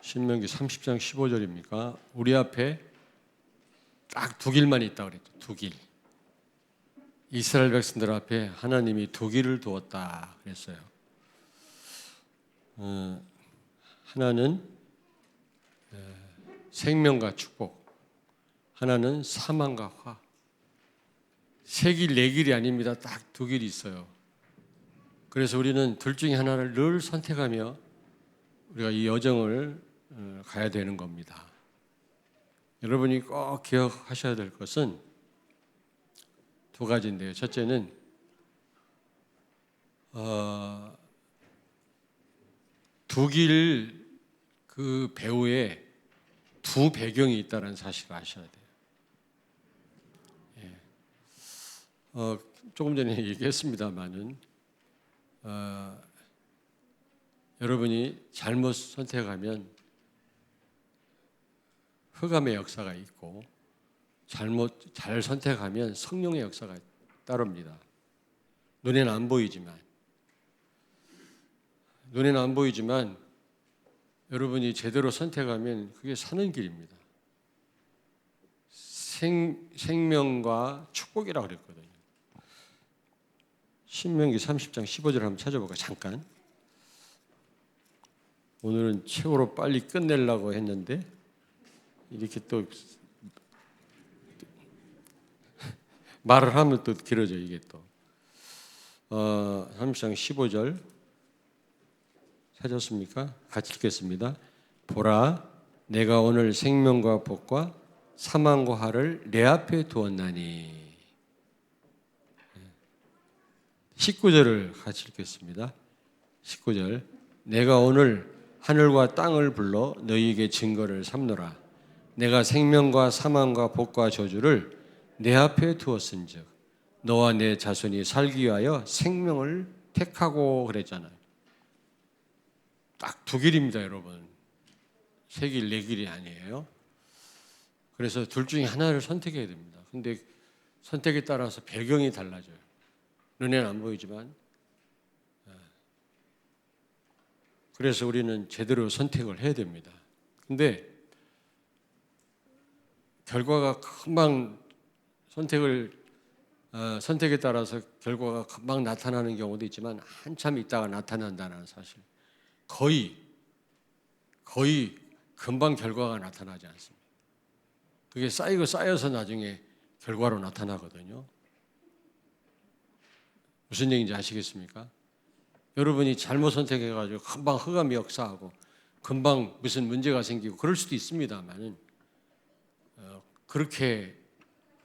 신명기 30장 15절입니까? 우리 앞에 딱 두 길만 있다 그랬죠. 두 길. 이스라엘 백성들 앞에 하나님이 두 길을 두었다 그랬어요. 하나는 생명과 축복, 하나는 사망과 화. 세 길, 네 길이 아닙니다. 딱 두 길이 있어요. 그래서 우리는 둘 중에 하나를 늘 선택하며 우리가 이 여정을 가야 되는 겁니다. 여러분이 꼭 기억하셔야 될 것은 두 가지인데요. 첫째는 두 길 그 배후에 두 배경이 있다는 사실을 아셔야 돼요. 조금 전에 얘기했습니다마는 여러분이 잘못 선택하면 흑암의 역사가 있고 잘 선택하면 성령의 역사가 따릅니다. 눈에는 안 보이지만 여러분이 제대로 선택하면 그게 사는 길입니다. 생명과 축복이라고 그랬거든요. 신명기 30장 15절 한번 찾아볼까요? 잠깐. 오늘은 최고로 빨리 끝내려고 했는데 이렇게 또 말을 하면 또 길어져 이게 또. 30장 15절 찾았습니까? 같이 읽겠습니다. 보라, 내가 오늘 생명과 복과 사망과 화를 내 앞에 두었나니. 19절을 같이 읽겠습니다. 19절, 내가 오늘 하늘과 땅을 불러 너희에게 증거를 삼노라. 내가 생명과 사망과 복과 저주를 내 앞에 두었은즉 너와 내 자손이 살기 위하여 생명을 택하고 그랬잖아요. 딱 두 길입니다, 여러분. 세 길, 네 길이 아니에요. 그래서 둘 중에 하나를 선택해야 됩니다. 근데 선택에 따라서 배경이 달라져요. 눈에는 안 보이지만. 그래서 우리는 제대로 선택을 해야 됩니다. 근데 결과가 금방 선택에 따라서 결과가 금방 나타나는 경우도 있지만 한참 있다가 나타난다는 사실. 거의 금방 결과가 나타나지 않습니다. 그게 쌓여서 나중에 결과로 나타나거든요. 무슨 얘기인지 아시겠습니까? 여러분이 잘못 선택해가지고 금방 흑암이 역사하고 금방 무슨 문제가 생기고 그럴 수도 있습니다만은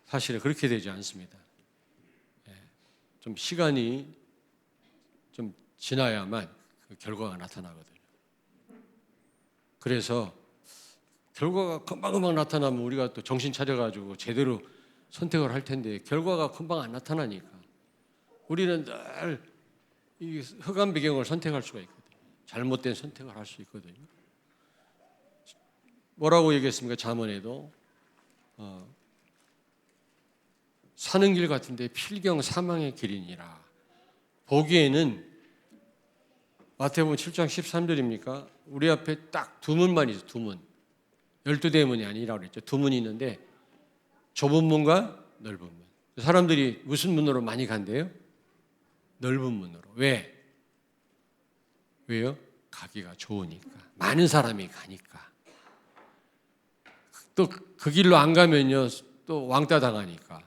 사실은 그렇게 되지 않습니다. 좀 시간이 좀 지나야만 그 결과가 나타나거든요. 그래서 결과가 금방 나타나면 우리가 또 정신 차려가지고 제대로 선택을 할 텐데 결과가 금방 안 나타나니까 우리는 늘 이 흑암 배경을 선택할 수가 있거든요. 잘못된 선택을 할 수 있거든요. 뭐라고 얘기했습니까? 잠언에도 사는 길 같은데 필경 사망의 길이니라. 보기에는 마태복음 7장 13절입니까? 우리 앞에 딱 두 문만 있어요. 두 문. 12대문이 아니라고 그랬죠. 두 문이 있는데 좁은 문과 넓은 문. 사람들이 무슨 문으로 많이 간대요? 넓은 문으로. 왜요? 가기가 좋으니까. 많은 사람이 가니까. 또 그 길로 안 가면요. 또 왕따 당하니까.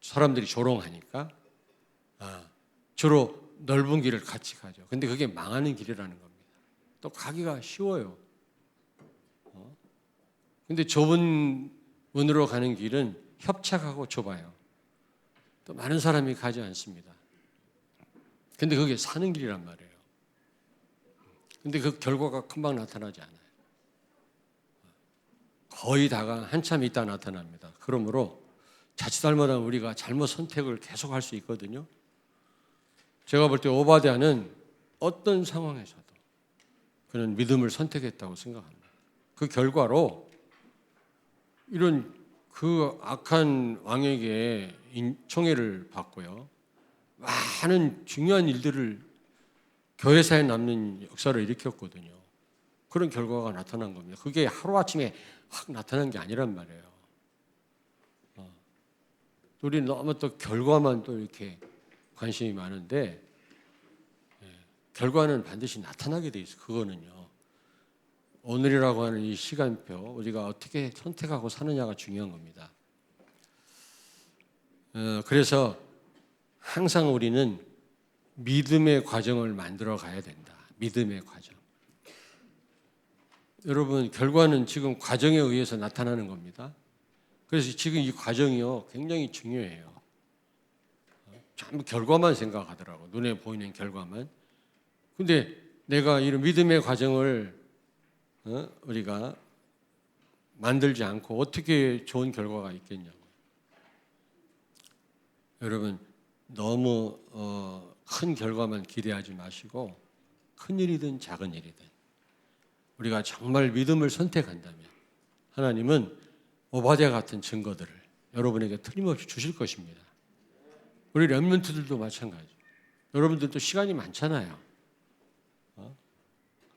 사람들이 조롱하니까. 주로 넓은 길을 같이 가죠. 근데 그게 망하는 길이라는 겁니다. 또 가기가 쉬워요. 근데 좁은 문으로 가는 길은 협착하고 좁아요. 또 많은 사람이 가지 않습니다. 근데 그게 사는 길이란 말이에요. 근데 그 결과가 금방 나타나지 않아요. 거의 다가 한참 있다 나타납니다. 그러므로 자칫 잘못하면 우리가 잘못 선택을 계속 할 수 있거든요. 제가 볼 때 오바댜는 어떤 상황에서도 그는 믿음을 선택했다고 생각합니다. 그 결과로 이런 그 악한 왕에게 총애를 받고요. 많은 중요한 일들을 교회사에 남는 역사를 일으켰거든요. 그런 결과가 나타난 겁니다. 그게 하루아침에 확 나타난 게 아니란 말이에요. 우리 너무 또 결과만 또 이렇게 관심이 많은데 결과는 반드시 나타나게 돼 있어요. 그거는요. 오늘이라고 하는 이 시간표 우리가 어떻게 선택하고 사느냐가 중요한 겁니다. 그래서 항상 우리는 믿음의 과정을 만들어 가야 된다. 믿음의 과정. 여러분 결과는 지금 과정에 의해서 나타나는 겁니다. 그래서 지금 이 과정이요 굉장히 중요해요. 전부 결과만 생각하더라고. 눈에 보이는 결과만. 근데 내가 이런 믿음의 과정을 우리가 만들지 않고 어떻게 좋은 결과가 있겠냐고. 여러분 너무 큰 결과만 기대하지 마시고 큰 일이든 작은 일이든 우리가 정말 믿음을 선택한다면 하나님은 오바댜 같은 증거들을 여러분에게 틀림없이 주실 것입니다. 우리 렘넌트들도 마찬가지. 여러분들도 시간이 많잖아요.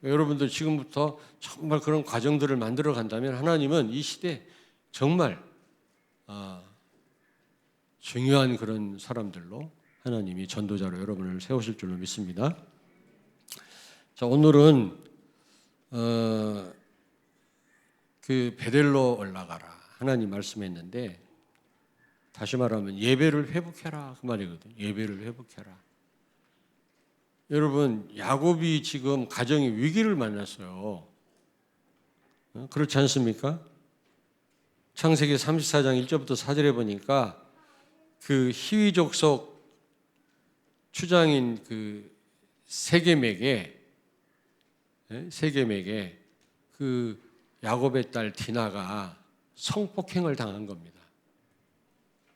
여러분들 지금부터 정말 그런 과정들을 만들어 간다면 하나님은 이 시대 정말 중요한 그런 사람들로 하나님이 전도자로 여러분을 세우실 줄로 믿습니다. 자, 오늘은 그 베델로 올라가라 하나님 말씀했는데 다시 말하면 예배를 회복해라 그 말이거든요. 예배를 회복해라. 여러분 야곱이 지금 가정의 위기를 만났어요. 그렇지 않습니까? 창세기 34장 1절부터 4절에 보니까 그 히위 족속 추장인 그 세겜에게 그 야곱의 딸 디나가 성폭행을 당한 겁니다.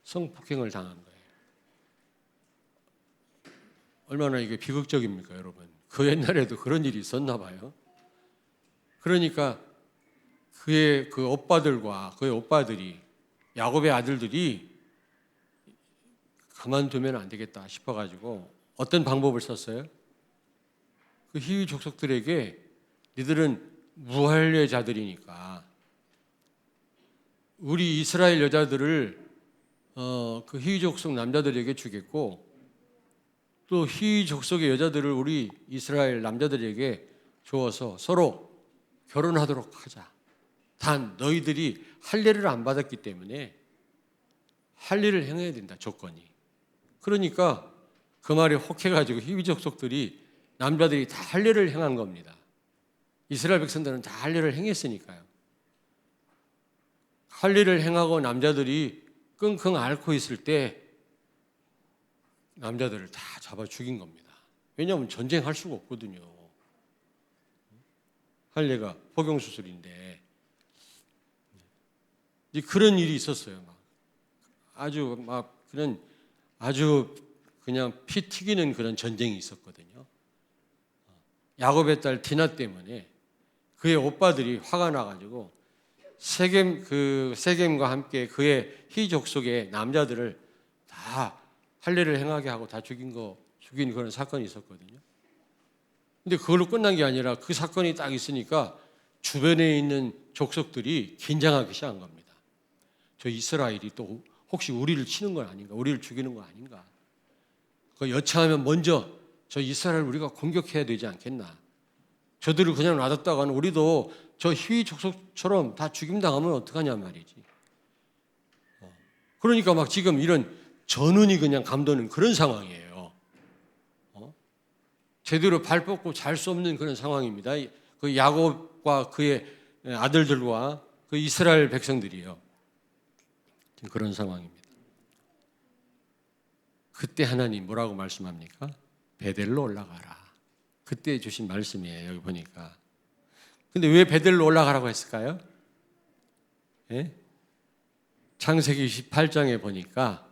성폭행을 당한 거예요. 얼마나 이게 비극적입니까, 여러분? 그 옛날에도 그런 일이 있었나 봐요. 그러니까 그의 그 오빠들과 그의 오빠들이 야곱의 아들들이 가만두면 안 되겠다 싶어가지고 어떤 방법을 썼어요? 그 히위 족속들에게 니들은 무할례자들이니까 우리 이스라엘 여자들을 그 히위 족속 남자들에게 주겠고 또 히위 족속의 여자들을 우리 이스라엘 남자들에게 주어서 서로 결혼하도록 하자. 단 너희들이 할례를 안 받았기 때문에 할례를 행해야 된다 조건이. 그러니까 그 말이 혹해가지고 히위 족속들이 남자들이 다 할례를 행한 겁니다. 이스라엘 백성들은 다 할례를 행했으니까요. 할례를 행하고 남자들이 끙끙 앓고 있을 때 남자들을 다 잡아 죽인 겁니다. 왜냐하면 전쟁할 수가 없거든요. 할례가 포경수술인데 그런 일이 있었어요. 아주 그냥 피 튀기는 그런 전쟁이 있었거든요. 야곱의 딸 디나 때문에 그의 오빠들이 화가 나가지고 세겜과 함께 그의 히 족속의 남자들을 다 할례를 행하게 하고 다 죽인 그런 사건이 있었거든요. 근데 그걸로 끝난 게 아니라 그 사건이 딱 있으니까 주변에 있는 족속들이 긴장하기 시작한 겁니다. 저 이스라엘이 또 혹시 우리를 치는 건 아닌가? 우리를 죽이는 건 아닌가? 그 여차하면 먼저 저 이스라엘 우리가 공격해야 되지 않겠나? 저들을 그냥 놔뒀다가는 우리도 저 히위 족속처럼 다 죽임당하면 어떡하냐 말이지. 그러니까 막 지금 이런 전운이 그냥 감도는 그런 상황이에요. 제대로 발 뻗고 잘 수 없는 그런 상황입니다. 그 야곱과 그의 아들들과 그 이스라엘 백성들이요. 그런 상황입니다. 그때 하나님 뭐라고 말씀합니까? 베델로 올라가라. 그때 주신 말씀이에요. 여기 보니까. 근데 왜 베델로 올라가라고 했을까요? 예? 창세기 28장에 보니까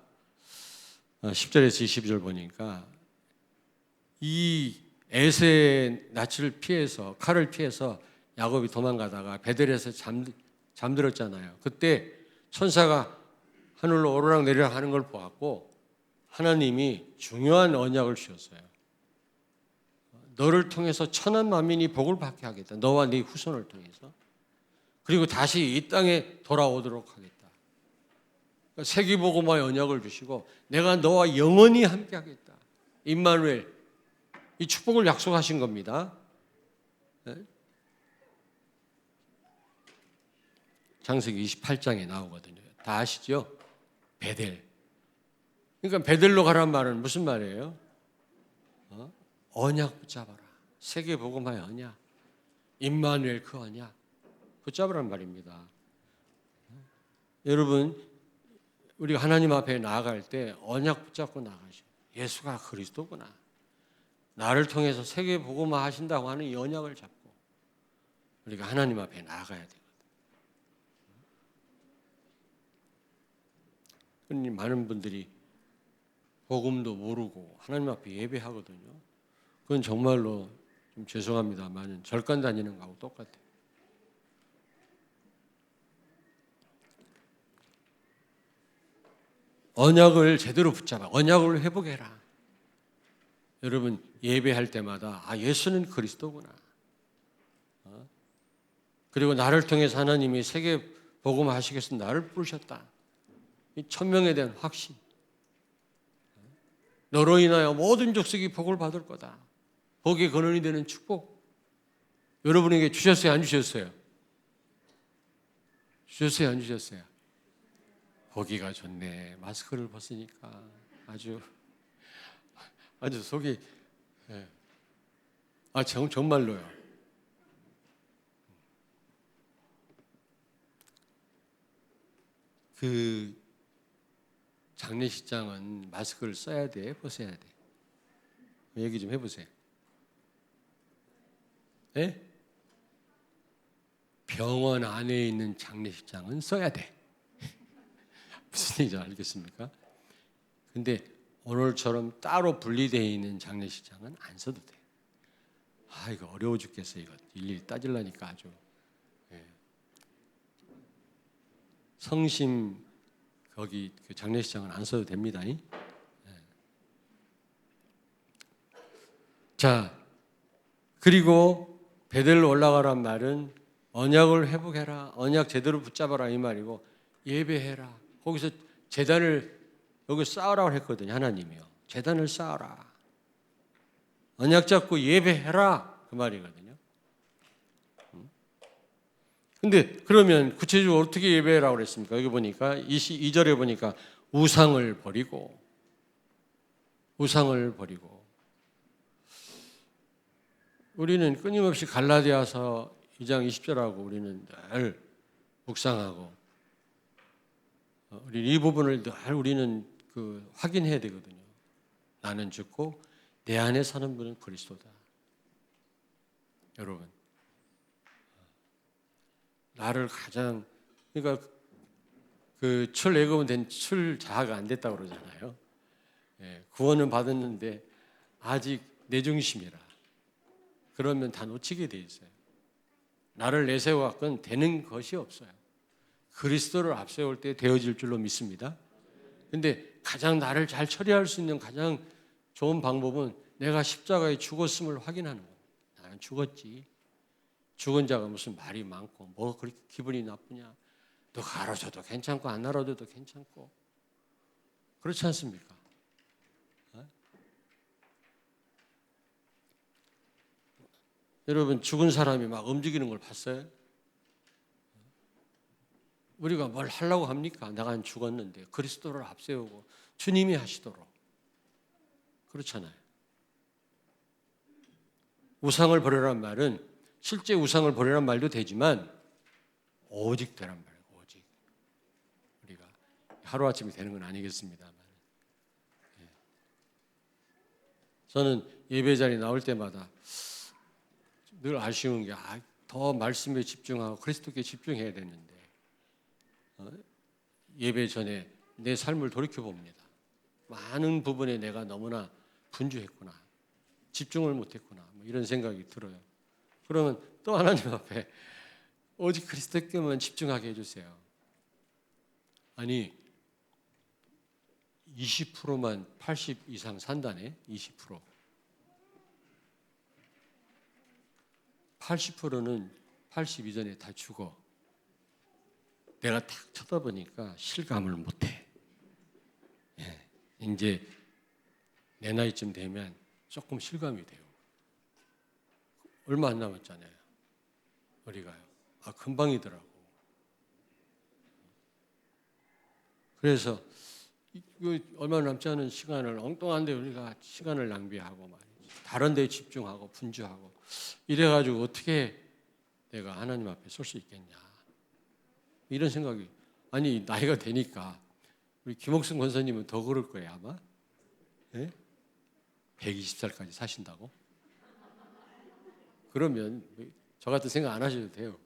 10절에서 22절 보니까 이 에세의 낯을 피해서 칼을 피해서 야곱이 도망가다가 베델에서 잠들었잖아요. 그때 천사가 하늘로 오르락 내리락 하는 걸 보았고 하나님이 중요한 언약을 주셨어요. 너를 통해서 천한 만민이 복을 받게 하겠다. 너와 네 후손을 통해서. 그리고 다시 이 땅에 돌아오도록 하겠다. 세계복음화의 언약을 주시고 내가 너와 영원히 함께 하겠다. 임마누엘, 이 축복을 약속하신 겁니다. 창세기 28장에 나오거든요. 다 아시죠? 베델. 그러니까 베델로 가란 말은 무슨 말이에요? 언약 붙잡아라. 세계복음화의 언약. 임마누엘 그 언약. 붙잡으란 말입니다. 여러분, 우리가 하나님 앞에 나아갈 때 언약 붙잡고 나가죠. 예수가 그리스도구나. 나를 통해서 세계 복음화 하신다고 하는 이 언약을 잡고 우리가 하나님 앞에 나아가야 되거든요. 많은 분들이 복음도 모르고 하나님 앞에 예배하거든요. 그건 정말로 좀 죄송합니다만 절간 다니는 거하고 똑같아요. 언약을 제대로 붙잡아. 언약을 회복해라. 여러분 예배할 때마다 예수는 그리스도구나. 그리고 나를 통해서 하나님이 세계 복음화 하시겠어 나를 부르셨다. 이 천명에 대한 확신. 너로 인하여 모든 족속이 복을 받을 거다. 복의 근원이 되는 축복. 여러분에게 주셨어요? 안 주셨어요? 주셨어요? 안 주셨어요? 보기가 좋네. 마스크를 벗으니까 아주 속이 정말로요. 그 장례식장은 마스크를 써야 돼, 벗어야 돼? 얘기 좀 해보세요. 네? 병원 안에 있는 장례식장은 써야 돼. 무슨 얘기인지 알겠습니까? 근데 오늘처럼 따로 분리되어 있는 장례식장은 안 써도 돼. 이거 어려워 죽겠어. 이거 일일이 따지려니까 아주. 성심 거기 그 장례식장은 안 써도 됩니다. 자, 그리고 베델로 올라가란 말은 언약을 회복해라. 언약 제대로 붙잡아라 이 말이고 예배해라. 거기서 제단을 여기 쌓으라고 했거든요. 하나님이요. 제단을 쌓아라. 언약 잡고 예배해라. 그 말이거든요. 근데 그러면 구체적으로 어떻게 예배해라고 그랬습니까? 여기 보니까 22절에 보니까 우상을 버리고 우리는 끊임없이 갈라디아서 2장 20절하고 우리는 늘 묵상하고 우리 이 부분을 늘 우리는 확인해야 되거든요. 나는 죽고 내 안에 사는 분은 그리스도다. 여러분, 나를 가장 그러니까 그 출애굽은 된 출자가 안 됐다고 그러잖아요. 구원은 받았는데 아직 내 중심이라. 그러면 다 놓치게 돼 있어요. 나를 내세워 갖고는 되는 것이 없어요. 그리스도를 앞세울 때 되어질 줄로 믿습니다. 근데 가장 나를 잘 처리할 수 있는 가장 좋은 방법은 내가 십자가에 죽었음을 확인하는 거예요. 나는 죽었지. 죽은 자가 무슨 말이 많고 뭐 그렇게 기분이 나쁘냐. 너가 알아줘도 괜찮고 안 알아줘도 괜찮고 그렇지 않습니까? 여러분 죽은 사람이 막 움직이는 걸 봤어요? 우리가 뭘 하려고 합니까? 내가 죽었는데 그리스도를 앞세우고 주님이 하시도록 그렇잖아요. 우상을 버리라는 말은 실제 우상을 버리라는 말도 되지만 오직 되란 말이에요. 오직 우리가 하루아침에 되는 건 아니겠습니다만 저는 예배 자리에 나올 때마다 늘 아쉬운 게 더 말씀에 집중하고 그리스도께 집중해야 되는데 예배 전에 내 삶을 돌이켜봅니다. 많은 부분에 내가 너무나 분주했구나. 집중을 못했구나. 이런 생각이 들어요. 그러면 또 하나님 앞에 오직 그리스도께만 집중하게 해주세요. 아니 20%만 80 이상 산다네. 20%. 80%는 80 이전에 다 죽어. 내가 딱 쳐다보니까 실감을 못해. 예, 이제 내 나이쯤 되면 조금 실감이 돼요. 얼마 안 남았잖아요. 우리가요. 금방이더라고. 그래서 얼마 남지 않은 시간을 엉뚱한데 우리가 시간을 낭비하고 말이지. 다른 데에 집중하고 분주하고 이래가지고 어떻게 내가 하나님 앞에 설 수 있겠냐. 이런 생각이. 아니 나이가 되니까 우리 김옥승 권사님은 더 그럴 거예요 아마. 예? 120살까지 사신다고? 그러면 저 같은 생각 안 하셔도 돼요.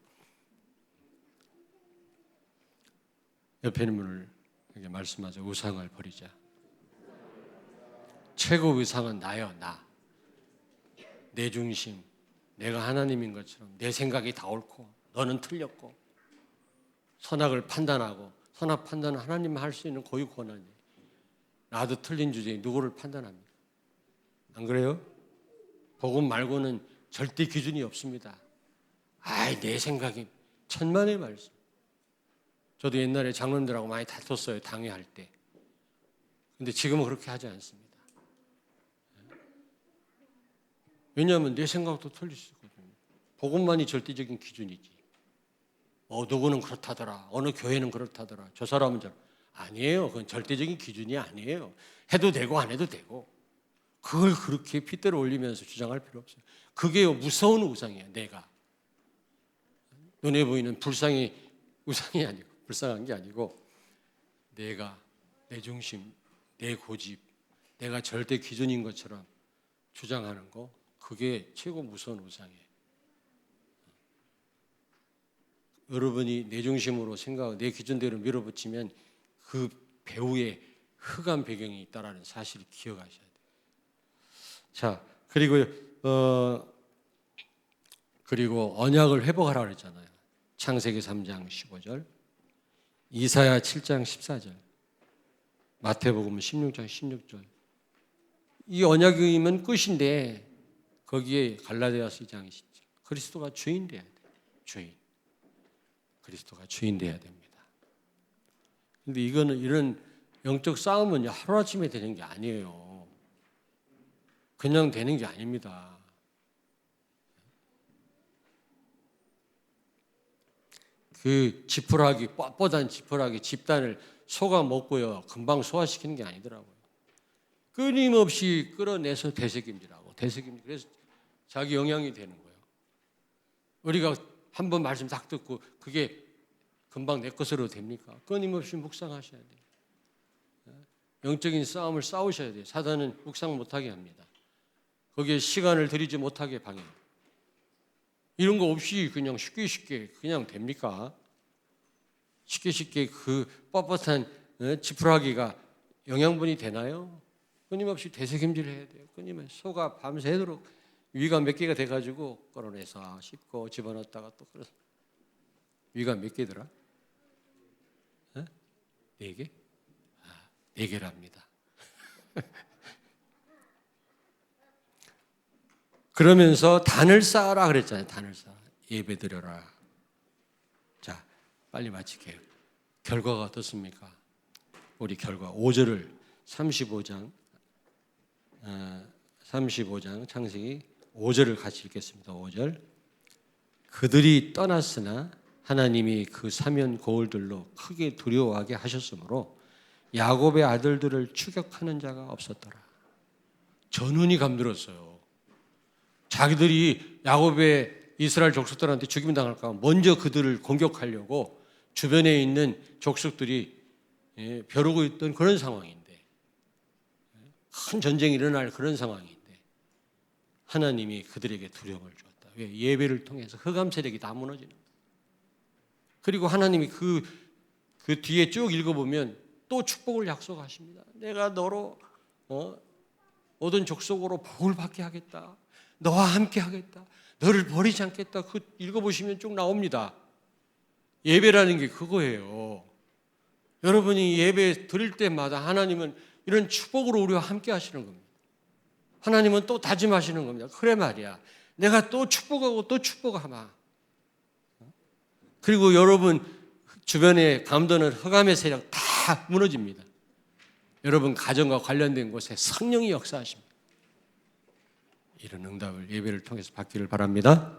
옆에 있는 분을 이렇게 말씀하죠. 우상을 버리자. 최고 우상은 나요, 나. 내 중심. 내가 하나님인 것처럼 내 생각이 다 옳고 너는 틀렸고 선악을 판단하고 선악 판단은 하나님만 할 수 있는 고유 권한이에요. 나도 틀린 주제에 누구를 판단합니까? 안 그래요? 복음 말고는 절대 기준이 없습니다. 내 생각이 천만의 말씀. 저도 옛날에 장로님들하고 많이 다퉜어요. 당회할 때. 근데 지금은 그렇게 하지 않습니다. 왜냐하면 내 생각도 틀릴 수 있거든요. 복음만이 절대적인 기준이지. 누구는 그렇다더라. 어느 교회는 그렇다더라. 저 사람은 아니에요. 그건 절대적인 기준이 아니에요. 해도 되고 안 해도 되고. 그걸 그렇게 핏대로 올리면서 주장할 필요 없어요. 그게 무서운 우상이에요. 내가. 눈에 보이는 불상이 우상이 아니고 불쌍한 게 아니고 내가 내 중심, 내 고집, 내가 절대 기준인 것처럼 주장하는 거 그게 최고 무서운 우상이에요. 여러분이 내 중심으로 생각하고 내 기준대로 밀어붙이면 그 배후에 흑암 배경이 있다라는 사실을 기억하셔야 돼요. 자, 그리고 언약을 회복하라 그랬잖아요. 창세기 3장 15절, 이사야 7장 14절, 마태복음 16장 16절. 이 언약이면 끝인데 거기에 갈라디아서 2장 10절. 그리스도가 주인 돼야 돼요. 주인. 그리스도가 주인 돼야 됩니다. 근데 이런 영적 싸움은 하루아침에 되는 게 아니에요. 그냥 되는 게 아닙니다. 그 지푸라기, 뻣뻣한 지푸라기 집단을 소가 먹고요. 금방 소화시키는 게 아니더라고요. 끊임없이 끌어내서 되새김질하고 그래서 자기 영향이 되는 거예요. 우리가 한 번 말씀 딱 듣고 그게 금방 내 것으로 됩니까? 끊임없이 묵상하셔야 돼요. 영적인 싸움을 싸우셔야 돼요. 사단은 묵상 못하게 합니다. 거기에 시간을 들이지 못하게 방해합니다. 이런 거 없이 그냥 쉽게 그냥 됩니까? 쉽게 그 뻣뻣한 지푸라기가 영양분이 되나요? 끊임없이 되새김질을 해야 돼요. 끊임없이 소가 밤새도록 위가 몇 개가 돼가지고 끌어내서 씹고 집어넣었다가 또 끌어서 위가 몇 개더라? 4개? 4개랍니다. 그러면서 단을 쌓아라 그랬잖아요. 단을 쌓아. 예배 드려라. 자, 빨리 마칠게요. 결과가 어떻습니까? 우리 결과 5절을 35장 창세기 5절을 같이 읽겠습니다. 5절. 그들이 떠났으나 하나님이 그 사면 고울들로 크게 두려워하게 하셨으므로 야곱의 아들들을 추격하는 자가 없었더라. 전운이 감들었어요. 자기들이 야곱의 이스라엘 족속들한테 죽임 당할까 먼저 그들을 공격하려고 주변에 있는 족속들이 벼르고 있던 그런 상황인데, 큰 전쟁이 일어날 그런 상황인데 하나님이 그들에게 두려움을 주었다. 왜? 예배를 통해서 흑암 세력이 다 무너지는 거예요. 그리고 하나님이 그 뒤에 쭉 읽어보면 또 축복을 약속하십니다. 내가 너로 모든 족속으로 복을 받게 하겠다. 너와 함께 하겠다. 너를 버리지 않겠다. 그 읽어보시면 쭉 나옵니다. 예배라는 게 그거예요. 여러분이 예배 드릴 때마다 하나님은 이런 축복으로 우리와 함께 하시는 겁니다. 하나님은 또 다짐하시는 겁니다. 그래 말이야. 내가 또 축복하고 또 축복하마. 그리고 여러분 주변에 감도는 흑암의 세력 다 무너집니다. 여러분 가정과 관련된 곳에 성령이 역사하십니다. 이런 응답을 예배를 통해서 받기를 바랍니다.